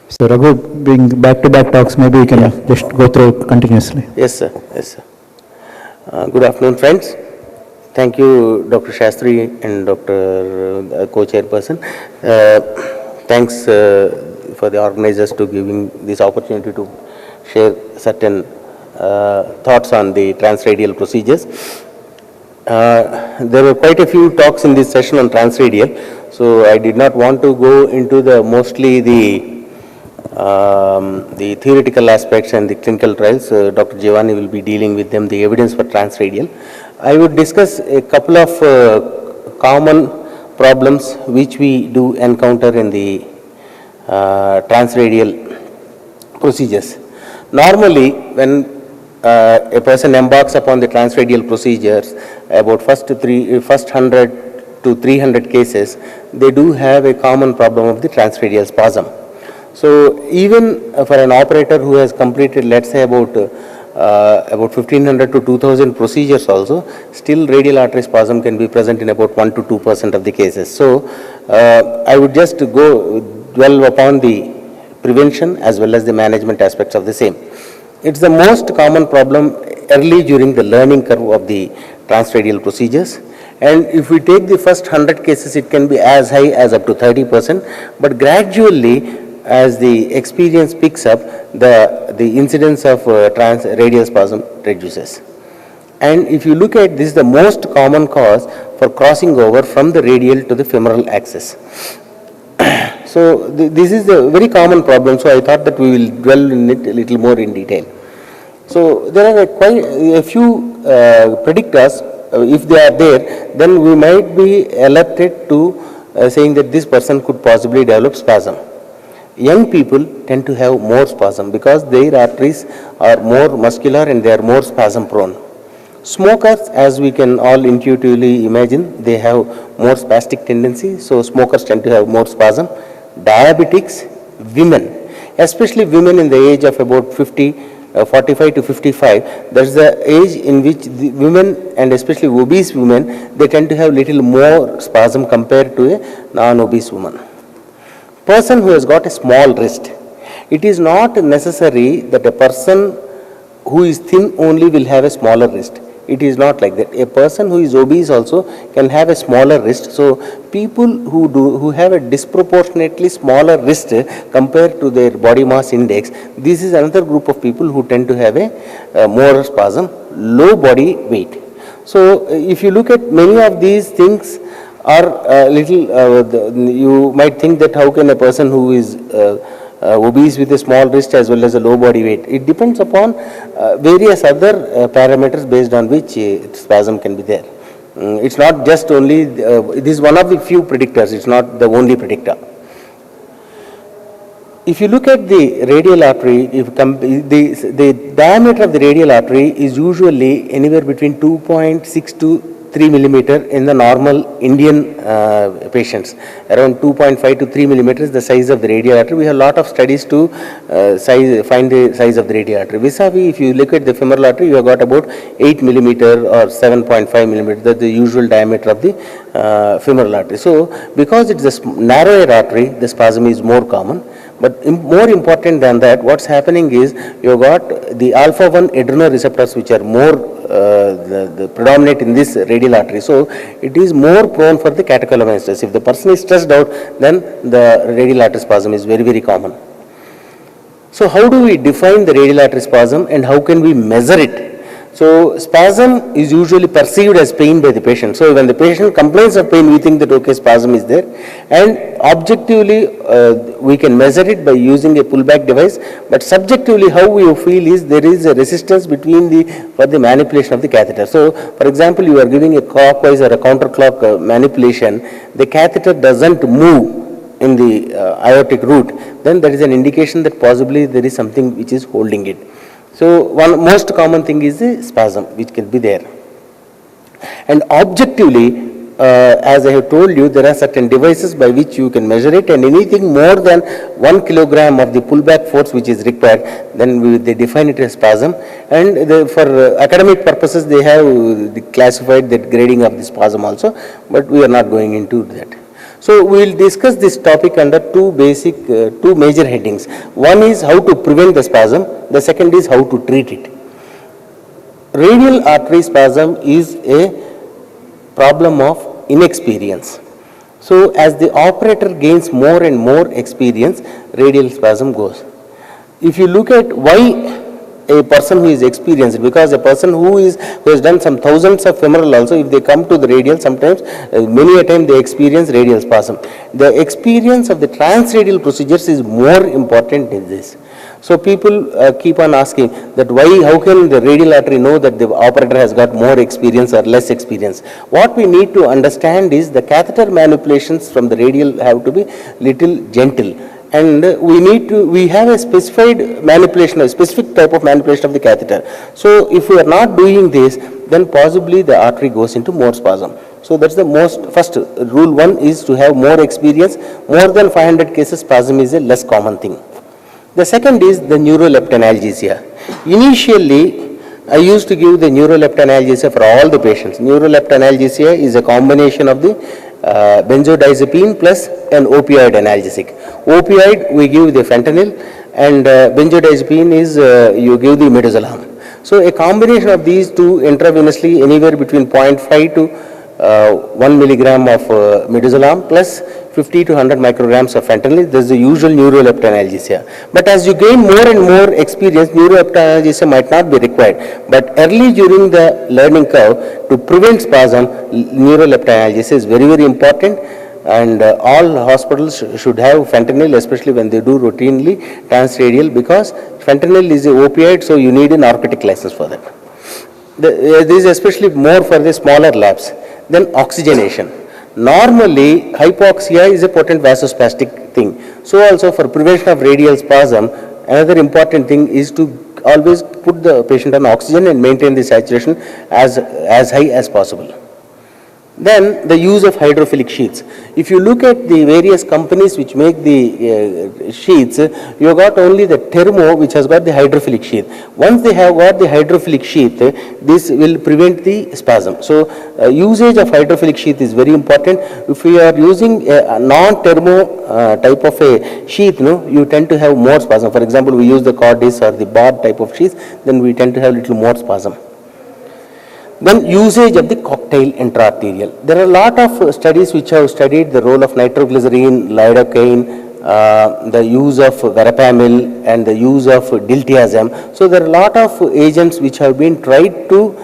So Raghu, being back-to-back talks, maybe we can just go through continuously. Yes, sir. Yes, sir. Good afternoon, friends. Thank you, Dr. Shastri and Dr. Co-chairperson. Thanks for the organizers to giving this opportunity to share certain thoughts on the transradial procedures. There were quite a few talks in this session on transradial, so I did not want to go into mostly the theoretical aspects and the clinical trials. Dr. Giovanni will be dealing with them, the evidence for transradial. I would discuss a couple of common problems which we do encounter in the transradial procedures. Normally, when a person embarks upon the transradial procedures, about first 100 to 300 cases, they do have a common problem of the transradial spasm. So even for an operator who has completed, let's say about 1500 to 2000 procedures also, still radial artery spasm can be present in about 1 to 2% of the cases. So I would just dwell upon the prevention as well as the management aspects of the same. It's the most common problem early during the learning curve of the transradial procedures. And if we take the first 100 cases, it can be as high as up to 30%, but gradually, as the experience picks up, the incidence of radial spasm reduces. And if you look at this, the most common cause for crossing over from the radial to the femoral axis. So this is a very common problem, so I thought that we will dwell in it a little more in detail. So there are quite a few predictors. If they are there, then we might be alerted to saying that this person could possibly develop spasm. Young people tend to have more spasm because their arteries are more muscular and they are more spasm prone. Smokers, as we can all intuitively imagine, they have more spastic tendency, so smokers tend to have more spasm. Diabetics, women, especially women in the age of about 45 to 55, that's the age in which the women, and especially obese women, they tend to have little more spasm compared to a non-obese woman. Person who has got a small wrist, it is not necessary that a person who is thin only will have a smaller wrist. It is not like that. A person who is obese also can have a smaller wrist. So people who have a disproportionately smaller wrist compared to their body mass index, this is another group of people who tend to have a more spasm. Low body weight. So if you look at many of these things are you might think that how can a person who is obese with a small wrist as well as a low body weight. It depends upon various other parameters based on which spasm can be there. It's not just only, it is one of the few predictors, it's not the only predictor. If you look at the radial artery, the diameter of the radial artery is usually anywhere between 2.6 to 3 millimeter in the normal Indian patients. Around 2.5 to 3 millimeters the size of the radial artery. We have a lot of studies to find the size of the radial artery. Vis-a-vis, if you look at the femoral artery, you have got about 8 millimeter or 7.5 millimeter, that's the usual diameter of the femoral artery. So because it's a narrower artery, the spasm is more common. But more important than that, what's happening is you have got the alpha-1 adrenoreceptors which are more the predominant in this radial artery. So it is more prone for the catecholamine stress. If the person is stressed out, then the radial artery spasm is very, very common. So how do we define the radial artery spasm and how can we measure it? So spasm is usually perceived as pain by the patient. So when the patient complains of pain, we think that okay, spasm is there. And objectively, we can measure it by using a pullback device. But subjectively, how we feel is there is a resistance between for the manipulation of the catheter. So for example, you are giving a clockwise or a counterclock manipulation, the catheter doesn't move in the aortic route, then there is an indication that possibly there is something which is holding it. So one most common thing is the spasm which can be there. And objectively, as I have told you, there are certain devices by which you can measure it, and anything more than 1 kilogram of the pullback force which is required, then they define it as spasm. And for academic purposes, they have classified that grading of the spasm also, but we are not going into that. So we will discuss this topic under two major headings. One is how to prevent the spasm, the second is how to treat it. Radial artery spasm is a problem of inexperience. So as the operator gains more and more experience, radial spasm goes. If you look at why a person who is experienced, because a person who has done some thousands of femoral also, if they come to the radial, sometimes many a time they experience radial spasm. The experience of the transradial procedures is more important in this. So people keep on asking that how can the radial artery know that the operator has got more experience or less experience? What we need to understand is the catheter manipulations from the radial have to be little gentle. And we have a specified manipulation, a specific type of manipulation of the catheter. So if we are not doing this, then possibly the artery goes into more spasm. So that's the first rule one is to have more experience. More than 500 cases, spasm is a less common thing. The second is the neuroleptalgia. Initially, I used to give the neuroleptalgia for all the patients. Neuroleptalgia is a combination of the benzodiazepine plus an opioid analgesic. Opioid, we give the fentanyl, and benzodiazepine is you give the midazolam. So a combination of these two intravenously anywhere between 0.5 to 1 milligram of midazolam plus 50 to 100 micrograms of fentanyl. This is the usual neuroleptalgia. But as you gain more and more experience, neuroleptalgia might not be required. But early during the learning curve, to prevent spasm, neuroleptalgia is very, very important. And all hospitals should have fentanyl, especially when they do routinely transradial, because fentanyl is an opioid, so you need a narcotic license for that. This is especially more for the smaller labs. Then oxygenation. Normally, hypoxia is a potent vasospastic thing. So also for prevention of radial spasm, another important thing is to always put the patient on oxygen and maintain the saturation as high as possible. Then the use of hydrophilic sheaths. If you look at the various companies which make the sheaths, you have got only the Thermo which has got the hydrophilic sheath. Once they have got the hydrophilic sheath, this will prevent the spasm. So usage of hydrophilic sheath is very important. If we are using a non-Thermo type of a sheath, you tend to have more spasm. For example, we use the Cordis or the Bard type of sheath, then we tend to have little more spasm. Then usage of the cocktail intraarterial. There are a lot of studies which have studied the role of nitroglycerine, lidocaine, the use of verapamil and the use of diltiazem. So there are a lot of agents which have been tried to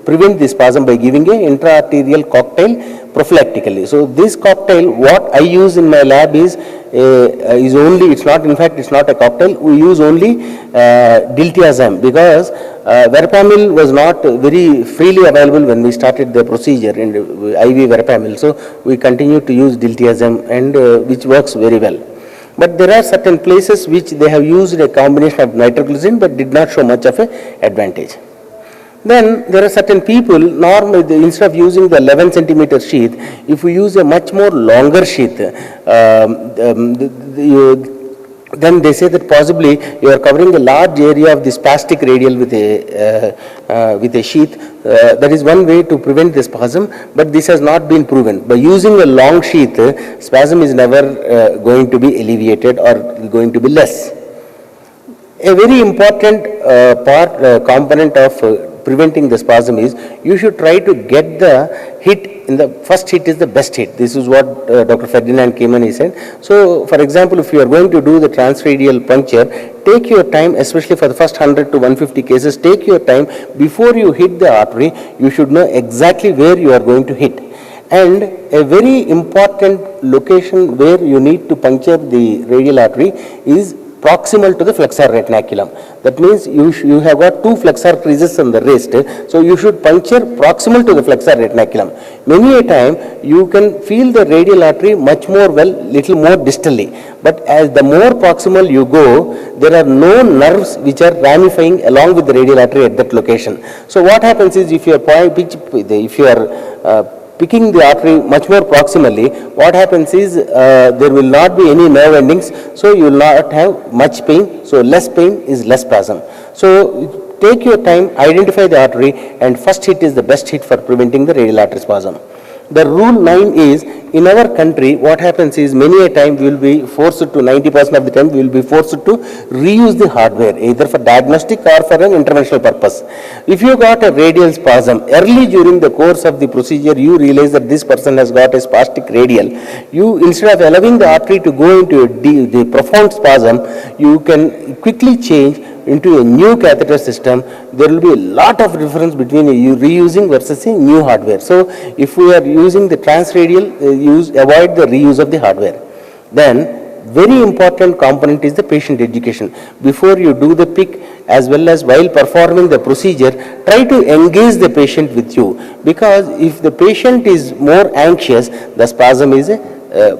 prevent the spasm by giving a intraarterial cocktail prophylactically. So this cocktail, what I use in my lab is only, it's not a cocktail, we use only diltiazem, because verapamil was not very freely available when we started the procedure in IV verapamil. So we continue to use diltiazem, and which works very well. But there are certain places which they have used a combination of nitroglycerin but did not show much of an advantage. Then there are certain people, normally instead of using the 11 centimeter sheath, if we use a much more longer sheath, then they say that possibly you are covering a large area of the spastic radial with a sheath. That is one way to prevent the spasm, but this has not been proven. By using a long sheath, spasm is never going to be alleviated or going to be less. A very important component of preventing the spasm is you should try to get the hit. In the first hit is the best hit. This is what Dr. Ferdinand Keman said. So, for example, if you are going to do the transradial puncture, take your time, especially for the first 100 to 150 cases, take your time. Before you hit the artery, you should know exactly where you are going to hit. And a very important location where you need to puncture the radial artery is proximal to the flexor retinaculum. That means you have got two flexor creases on the wrist, so you should puncture proximal to the flexor retinaculum. Many a time you can feel the radial artery much more little more distally. But as the more proximal you go, there are no nerves which are ramifying along with the radial artery at that location. So what happens is if you are picking the artery much more proximally, what happens is there will not be any nerve endings, so you will not have much pain. So less pain is less spasm. So take your time, identify the artery, and first hit is the best hit for preventing the radial artery spasm. The rule 9 is, in our country, what happens is many a time we will be forced to, 90% of the time, we will be forced to reuse the hardware, either for diagnostic or for an interventional purpose. If you got a radial spasm, early during the course of the procedure, you realize that this person has got a spastic radial. You, instead of allowing the artery to go into the profound spasm, you can quickly change into a new catheter system. There will be a lot of difference between you reusing versus a new hardware. So if we are using the transradial, avoid the reuse of the hardware. Then very important component is the patient education. Before you do the PIC, as well as while performing the procedure, try to engage the patient with you, because if the patient is more anxious, the spasm is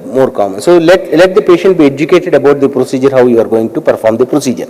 more common. So let the patient be educated about the procedure, how you are going to perform the procedure.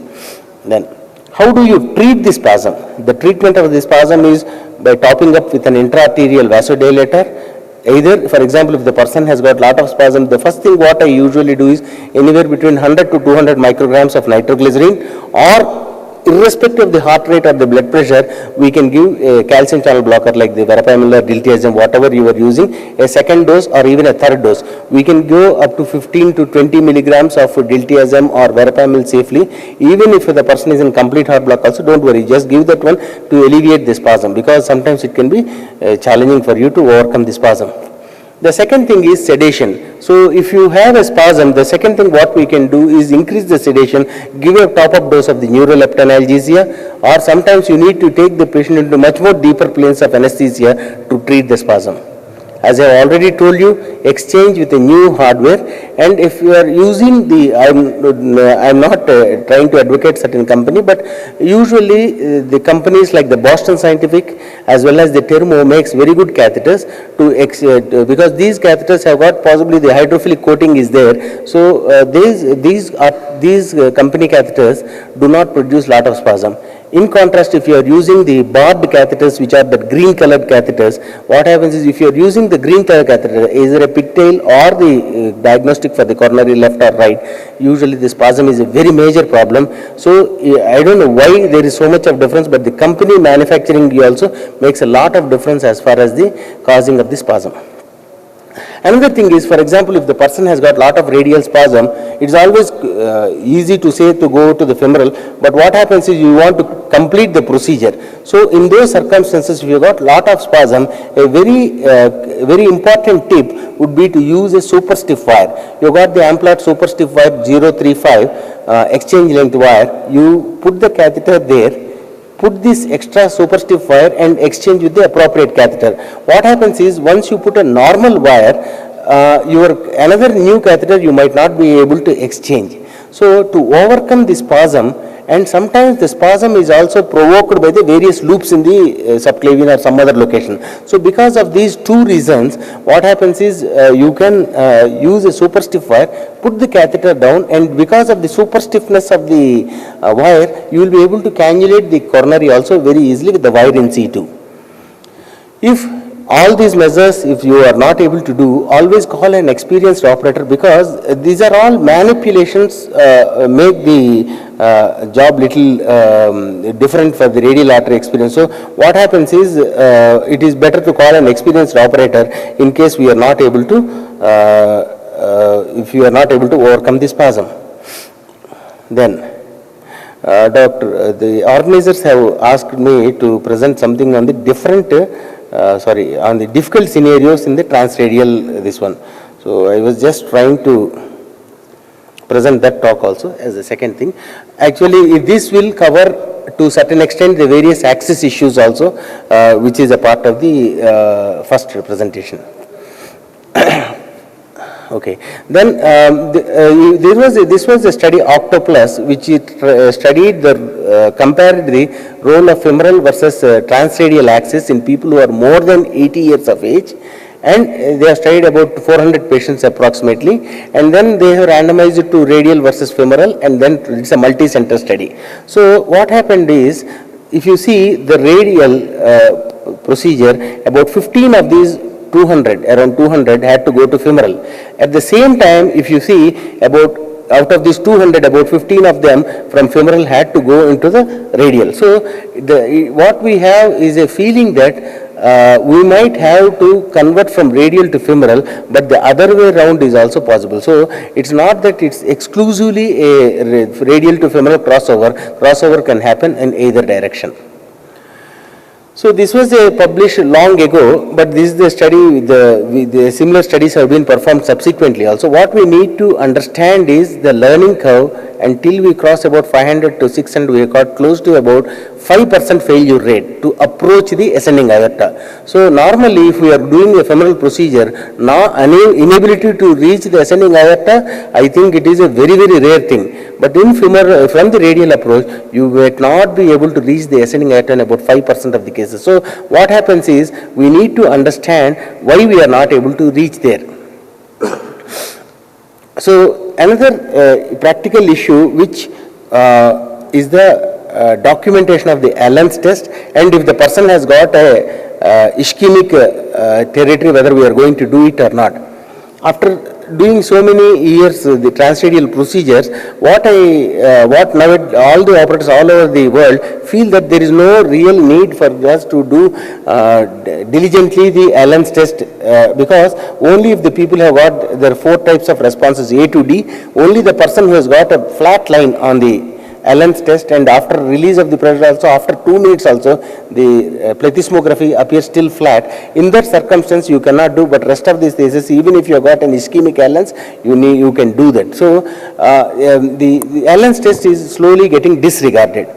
Then, how do you treat the spasm? The treatment of the spasm is by topping up with an intra-arterial vasodilator. Either, for example, if the person has got lot of spasm, the first thing what I usually do is anywhere between 100 to 200 micrograms of nitroglycerin, or irrespective of the heart rate or the blood pressure, we can give a calcium channel blocker like the verapamil or diltiazem, whatever you are using, a second dose or even a third dose. We can go up to 15 to 20 milligrams of diltiazem or verapamil safely. Even if the person is in complete heart block also, don't worry, just give that one to alleviate the spasm, because sometimes it can be challenging for you to overcome the spasm. The second thing is sedation. So if you have a spasm, the second thing what we can do is increase the sedation, give a top-up dose of the neuroleptin analgesia, or sometimes you need to take the patient into much more deeper planes of anesthesia to treat the spasm. As I have already told you, exchange with a new hardware, and if you are using the, I'm not trying to advocate certain company, but usually the companies like the Boston Scientific as well as the Thermo makes very good catheters because these catheters have got possibly the hydrophilic coating is there. So these company catheters do not produce lot of spasm. In contrast, if you are using the barbed catheters, which are the green colored catheters, what happens is if you are using the green colored catheter, either a pigtail or the diagnostic for the coronary left or right, usually the spasm is a very major problem. So I don't know why there is so much of difference, but the company manufacturing also makes a lot of difference as far as the causing of the spasm. Another thing is, for example, if the person has got lot of radial spasm, it's always easy to say to go to the femoral, but what happens is you want to complete the procedure. So in those circumstances, if you got lot of spasm, a very important tip would be to use a super stiff wire. You got the Amplat super stiff wire 035 exchange length wire. You put the catheter there, put this extra super stiff wire and exchange with the appropriate catheter. What happens is, once you put a normal wire, another new catheter you might not be able to exchange. So to overcome the spasm, and sometimes the spasm is also provoked by the various loops in the subclavian or some other location. So because of these two reasons, what happens is you can use a super stiff wire, put the catheter down, and because of the super stiffness of the wire, you will be able to cannulate the coronary also very easily with the wire in situ. If all these measures, if you are not able to do, always call an experienced operator, because these are all manipulations make the job little different for the radial artery experience. So what happens is it is better to call an experienced operator in case we are not able to, if you are not able to overcome the spasm. Then doctor, the organizers have asked me to present something on the different on the difficult scenarios in the transradial this one. So I was just trying to present that talk also as a second thing. Actually, this will cover to certain extent the various access issues also, which is a part of the first presentation. Okay. Then this was a study Octoplus, which it studied compared the role of femoral versus transradial axis in people who are more than 80 years of age, and they have studied about 400 patients approximately, and then they have randomized it to radial versus femoral, and then it's a multi-center study. So what happened is, if you see the radial procedure, about 15 of these around 200 had to go to femoral. At the same time, if you see, about out of these 200, about 15 of them from femoral had to go into the radial. So what we have is a feeling that we might have to convert from radial to femoral, but the other way around is also possible. So it's not that it's exclusively a radial to femoral crossover. Crossover can happen in either direction. So this was published long ago, but this is the study, the similar studies have been performed subsequently also. What we need to understand is the learning curve. Until we cross about 500 to 600, we have got close to about 5% failure rate to approach the ascending aorta. So normally if we are doing a femoral procedure, now inability to reach the ascending aorta, I think it is a very, very rare thing. But in femoral, from the radial approach, you might not be able to reach the ascending aorta in about 5% of the cases. So what happens is, we need to understand why we are not able to reach there. So another practical issue which is the documentation of the Allen's test, and if the person has got a ischemic territory, whether we are going to do it or not. After doing so many years the transradial procedures, what now all the operators all over the world feel that there is no real need for us to do diligently the Allen's test, because only if the people have got their 4 types of responses A to D, only the person who has got a flat line on the Allen's test, and after release of the pressure also, after 2 minutes also, the plethysmography appears still flat. In that circumstance, you cannot do, but rest of these cases, even if you have got an ischemic Allen's, you can do that. So, the Allen's test is slowly getting disregarded.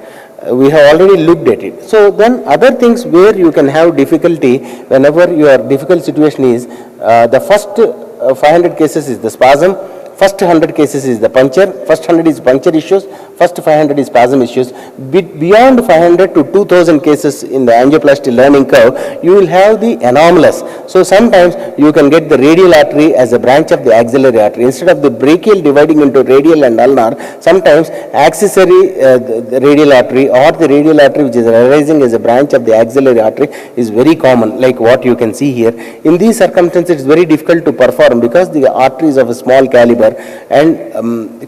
We have already looked at it. So then other things where you can have difficulty, whenever your difficult situation is, the first 500 cases is the spasm, first 100 cases is the puncture, first 100 is puncture issues, first 500 is spasm issues. Beyond 500 to 2000 cases in the angioplasty learning curve, you will have the anomalous. So sometimes you can get the radial artery as a branch of the axillary artery. Instead of the brachial dividing into radial and ulnar, sometimes accessory the radial artery or the radial artery which is arising as a branch of the axillary artery is very common, like what you can see here. In these circumstances, it's very difficult to perform because the artery is of a small caliber, and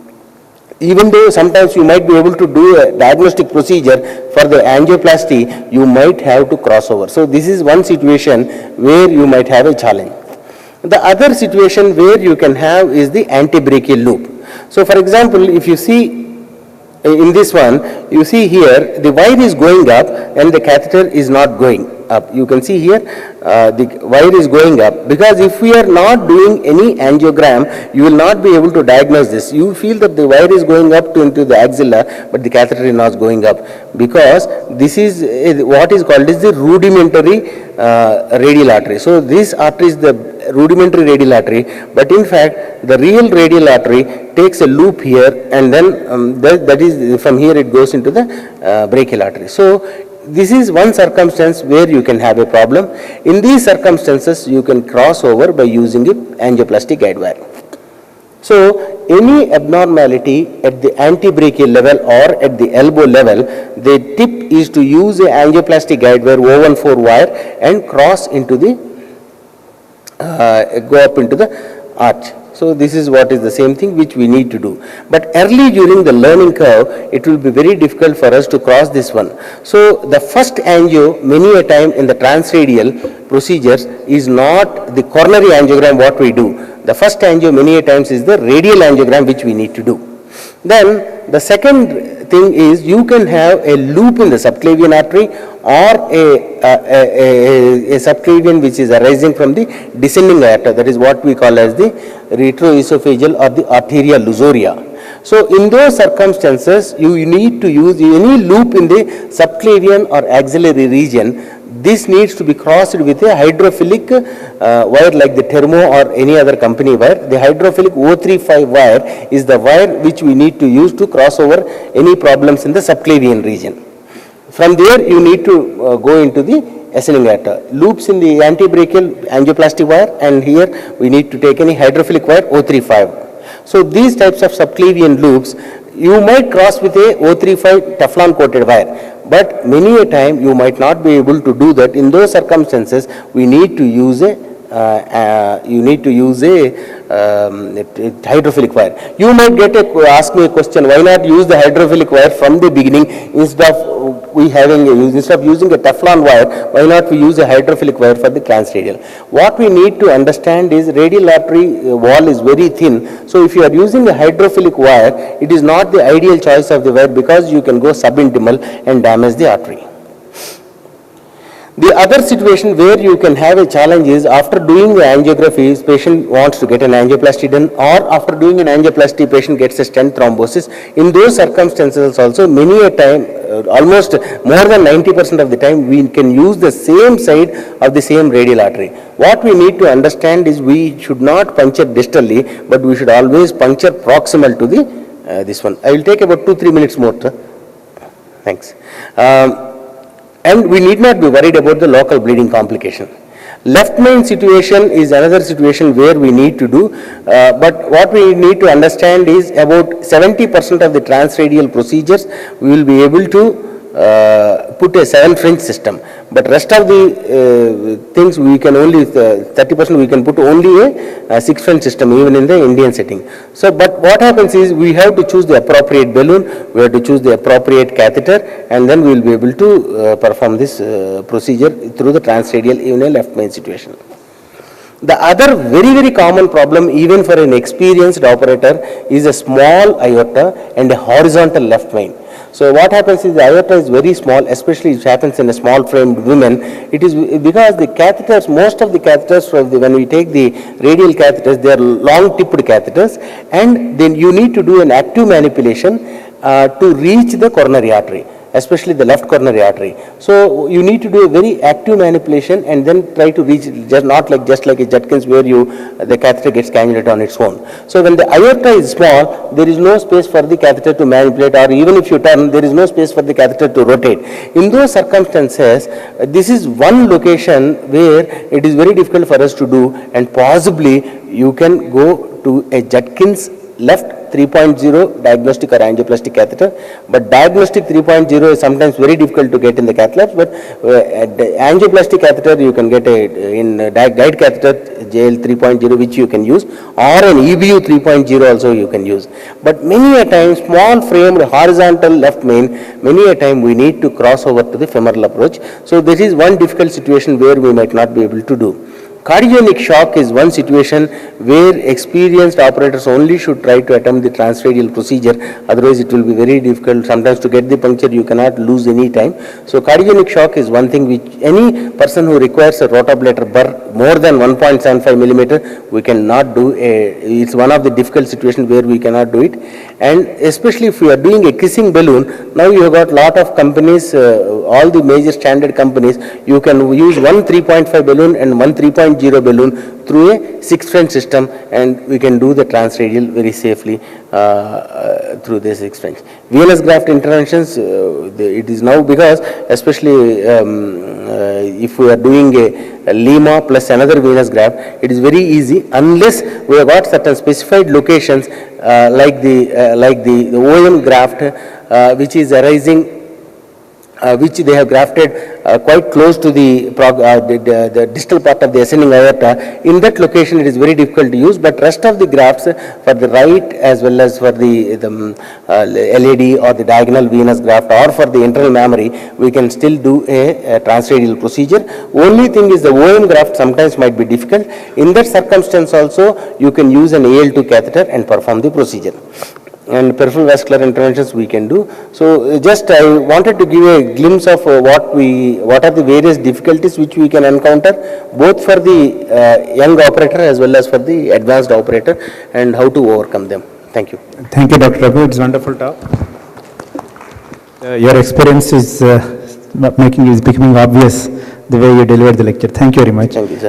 even though sometimes you might be able to do a diagnostic procedure for the angioplasty, you might have to cross over. So this is one situation where you might have a challenge. The other situation where you can have is the antebrachial loop. So for example, if you see in this one, you see here the wire is going up and the catheter is not going up. You can see here the wire is going up, because if we are not doing any angiogram, you will not be able to diagnose this. You feel that the wire is going up into the axilla, but the catheter is not going up, because this is what is called as the rudimentary radial artery. So this artery is the rudimentary radial artery, but in fact the real radial artery takes a loop here, and then that is from here it goes into the brachial artery. So this is one circumstance where you can have a problem. In these circumstances, you can cross over by using a angioplasty guide wire. So any abnormality at the antebrachial level or at the elbow level, the tip is to use a angioplasty guide wire, O14 wire, and cross into the go up into the arch. So this is what is the same thing which we need to do. But early during the learning curve, it will be very difficult for us to cross this one. So the first angio, many a time in the transradial procedures, is not the coronary angiogram what we do. The first angio many a times is the radial angiogram which we need to do. Then the second thing is, you can have a loop in the subclavian artery or a subclavian which is arising from the descending aorta. That is what we call as the retroesophageal or the arteria lusoria. So in those circumstances, you need to use any loop in the subclavian or axillary region. This needs to be crossed with a hydrophilic wire like the Thermo or any other company wire. The hydrophilic O35 wire is the wire which we need to use to cross over any problems in the subclavian region. From there, you need to go into the ascending aorta. Loops in the antebrachial angioplasty wire, and here we need to take any hydrophilic wire O35. So these types of subclavian loops, you might cross with a O35 Teflon coated wire. But many a time you might not be able to do that. In those circumstances, we need to use a hydrophilic wire. You might ask me a question, why not use the hydrophilic wire from the beginning instead of using a Teflon wire, why not we use a hydrophilic wire for the transradial? What we need to understand is radial artery wall is very thin, so if you are using a hydrophilic wire, it is not the ideal choice of the wire because you can go subintimal and damage the artery. The other situation where you can have a challenge is after doing the angiography, patient wants to get an angioplasty done, or after doing an angioplasty, patient gets a stent thrombosis. In those circumstances also, many a time, almost more than 90% of the time, we can use the same side of the same radial artery. What we need to understand is we should not puncture distally, but we should always puncture proximal to the this one. I will take about 2-3 minutes more, sir. Thanks. And we need not be worried about the local bleeding complication. Left main situation is another situation where we need to do, but what we need to understand is about 70% of the transradial procedures we will be able to put a 7 French system, but rest of the things we can only 30% we can put only a 6 French system even in the Indian setting. So, but what happens is we have to choose the appropriate balloon, we have to choose the appropriate catheter, and then we will be able to perform this procedure through the transradial even a left main situation. The other very common problem even for an experienced operator is a small aorta and a horizontal left main. So what happens is the aorta is very small, especially it happens in a small framed women. It is because the catheters, most of the catheters when we take the radial catheters, they are long tipped catheters, and then you need to do an active manipulation to reach the coronary artery, especially the left coronary artery. So you need to do a very active manipulation and then try to reach, just like a Judkins where the catheter gets cannulated on its own. So when the aorta is small, there is no space for the catheter to manipulate, or even if you turn, there is no space for the catheter to rotate. In those circumstances, this is one location where it is very difficult for us to do, and possibly you can go to a Judkins left 3.0 diagnostic or angioplastic catheter, but diagnostic 3.0 is sometimes very difficult to get in the cath labs, but the angioplastic catheter you can get in guide catheter JL 3.0 which you can use, or an EBU 3.0 also you can use. But many a time small framed horizontal left main, many a time we need to cross over to the femoral approach. So this is one difficult situation where we might not be able to do. Cardiogenic shock is one situation where experienced operators only should try to attempt the transradial procedure, otherwise it will be very difficult. Sometimes to get the puncture you cannot lose any time. So cardiogenic shock is one thing which any person who requires a rotablator burr more than 1.75 millimeter, we cannot do it's one of the difficult situations where we cannot do it. And especially if we are doing a kissing balloon, now you have got lot of companies, all the major standard companies, you can use one 3.5 balloon and one 3.0 balloon through a 6 French system, and we can do the transradial very safely through the 6 French. Venous graft interventions, it is now because especially if we are doing a Lima plus another venous graft, it is very easy unless we have got certain specified locations like the OM graft which is arising, which they have grafted quite close to the distal part of the ascending aorta. In that location it is very difficult to use, but rest of the grafts for the right as well as for the LAD or the diagonal venous graft or for the internal mammary, we can still do a transradial procedure. Only thing is the OM graft sometimes might be difficult. In that circumstance also you can use an AL2 catheter and perform the procedure. And peripheral vascular interventions we can do. So just I wanted to give a glimpse of what are the various difficulties which we can encounter both for the young operator as well as for the advanced operator, and how to overcome them. Thank you. Thank you, Dr. Raghu. It's wonderful talk. Your experience is becoming obvious the way you delivered the lecture. Thank you very much. Thank you, sir.